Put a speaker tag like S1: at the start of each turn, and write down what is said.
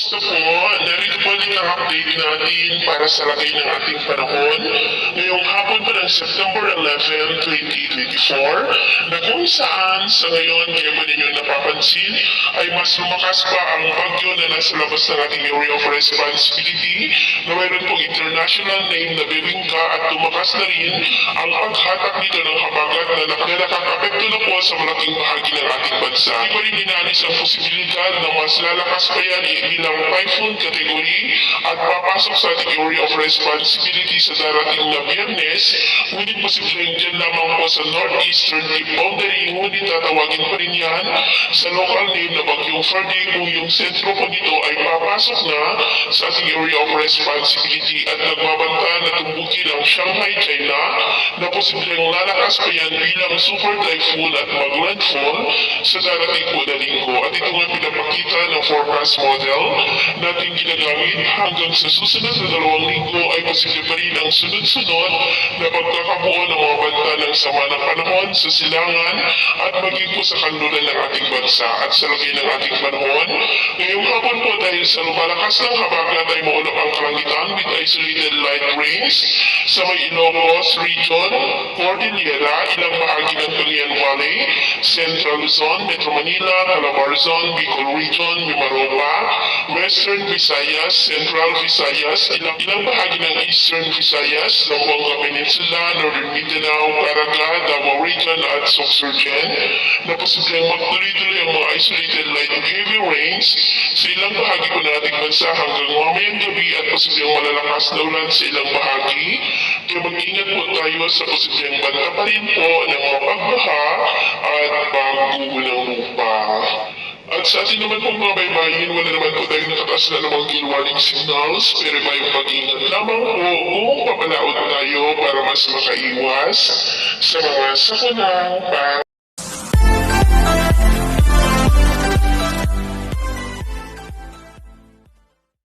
S1: Kumusta po? Narito po ulit ang update natin para sa lagay ng ating panahon ngayong hapon pa ng September 11, 2024 na kung saan sa ngayon kaya mo ninyo napapansin ay mas lumakas pa ang bagyo na nasa labas ng ating area of responsibility na mayroon pong international name na Bebingka at tumakas na rin ang paghatak nito ng habagat na nakakapekto na po sa malaking bahagi ng ating bansa. Di pa rin inalis ang posibilidad na mas lalakas pa yan bilang typhoon category at papasok sa ating area of responsibility sa darating na Biyernes, ngunit posibleng dyan lamang po sa northeastern deep boundary, ngunit tatawagin pa rin yan sa local name na Bagyong Ferdy kung yung sentro po nito ay papasok na sa ating area of responsibility at nagbabanta na tumbukin ang Shanghai, China na posibleng lalakas pa yan bilang super typhoon at maglandfall sa darating po na linggo. At ito nga pinapakita ng forecast model natin ginagamit hanggang sa susunod na 2 linggo ay posible pa rin ang sunod-sunod na pagkakabuo ng mga banta ng sama ng panahon sa silangan at maging po sa kanluran ng ating bansa at sa lagay ng ating panahon. Ngayong hapon po dahil sa lumalakas ng habagat ay maulap ang kalangitan with isolated light rains sa may Ilocos region, Cordillera, ilang bahagi ng Cagayan Valley, Central Luzon, Metro Manila, Calabarzon, Bicol Region, Mimaropa, Western Visayas, Central Visayas, ilang bahagi ng Eastern Visayas, Zamboanga Peninsula, Northern Mindanao, Caraga, Davao Region at Sorsogon na posibleng magtuloy-tuloy ang mga isolated light and heavy rains sa ilang bahagi po ng ating bansa hanggang mamayang gabi at posibleng malalakas na ulan sa ilang bahagi. Kaya mag-ingat po tayo sa posibleng banta pa rin po ng mga pagbaha at pagguho ng lupa. At sa atin naman pong mga baybayin, wala naman po tayong nakataas na namang gale warning signals, pero may pag-ingat lamang po kung papalaot tayo para mas makaiwas sa mga sakunang